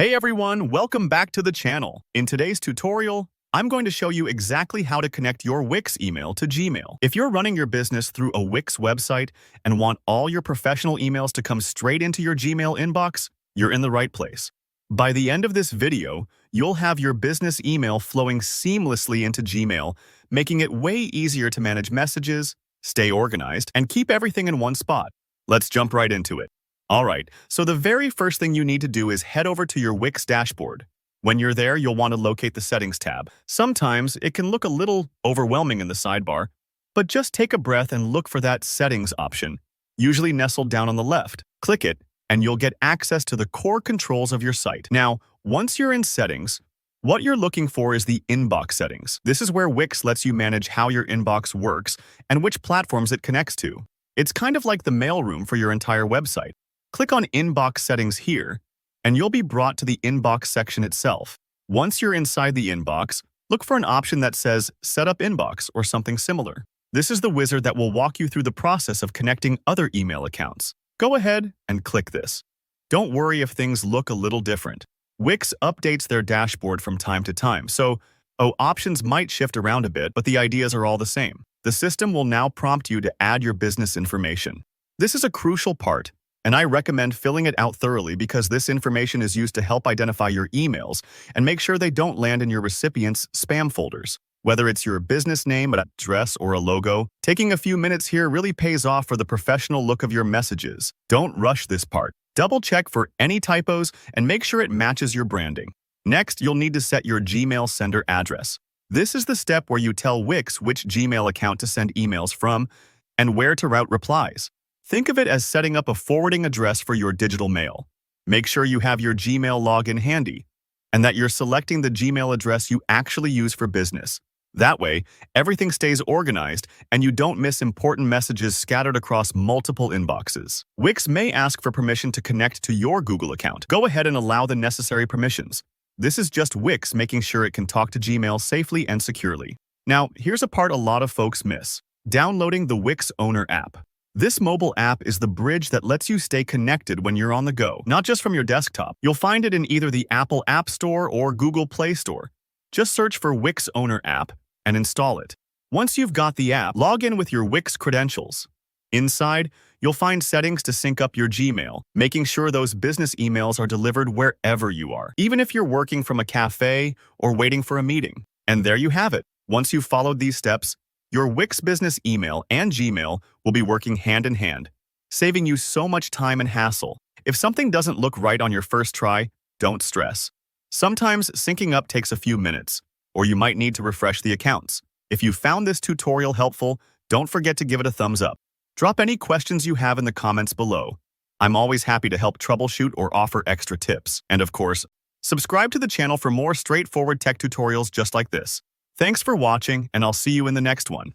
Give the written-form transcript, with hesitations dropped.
Hey everyone, welcome back to the channel. In today's tutorial, I'm going to show you exactly how to connect your Wix email to Gmail. If you're running your business through a Wix website and want all your professional emails to come straight into your Gmail inbox, you're in the right place. By the end of this video, you'll have your business email flowing seamlessly into Gmail, making it way easier to manage messages, stay organized, and keep everything in one spot. Let's jump right into it. Alright, so the very first thing you need to do is head over to your Wix dashboard. When you're there, you'll want to locate the Settings tab. Sometimes it can look a little overwhelming in the sidebar, but just take a breath and look for that Settings option, usually nestled down on the left. Click it, and you'll get access to the core controls of your site. Now, once you're in Settings, what you're looking for is the Inbox settings. This is where Wix lets you manage how your inbox works and which platforms it connects to. It's kind of like the mailroom for your entire website. Click on Inbox Settings here, and you'll be brought to the Inbox section itself. Once you're inside the inbox, look for an option that says Set up Inbox or something similar. This is the wizard that will walk you through the process of connecting other email accounts. Go ahead and click this. Don't worry if things look a little different. Wix updates their dashboard from time to time, so options might shift around a bit, but the ideas are all the same. The system will now prompt you to add your business information. This is a crucial part, and I recommend filling it out thoroughly because this information is used to help identify your emails and make sure they don't land in your recipient's spam folders. Whether it's your business name, an address, or a logo, taking a few minutes here really pays off for the professional look of your messages. Don't rush this part. Double check for any typos and make sure it matches your branding. Next, you'll need to set your Gmail sender address. This is the step where you tell Wix which Gmail account to send emails from and where to route replies. Think of it as setting up a forwarding address for your digital mail. Make sure you have your Gmail login handy and that you're selecting the Gmail address you actually use for business. That way, everything stays organized and you don't miss important messages scattered across multiple inboxes. Wix may ask for permission to connect to your Google account. Go ahead and allow the necessary permissions. This is just Wix making sure it can talk to Gmail safely and securely. Now, here's a part a lot of folks miss: downloading the Wix Owner app. This mobile app is the bridge that lets you stay connected when you're on the go, not just from your desktop. You'll find it in either the Apple App Store or Google Play Store. Just search for Wix Owner app and install it. Once you've got the app, log in with your Wix credentials. Inside, you'll find settings to sync up your Gmail, making sure those business emails are delivered wherever you are, even if you're working from a cafe or waiting for a meeting. And there you have it. Once you've followed these steps, your Wix business email and Gmail will be working hand in hand, saving you so much time and hassle. If something doesn't look right on your first try, don't stress. Sometimes syncing up takes a few minutes, or you might need to refresh the accounts. If you found this tutorial helpful, don't forget to give it a thumbs up. Drop any questions you have in the comments below. I'm always happy to help troubleshoot or offer extra tips. And of course, subscribe to the channel for more straightforward tech tutorials just like this. Thanks for watching, and I'll see you in the next one.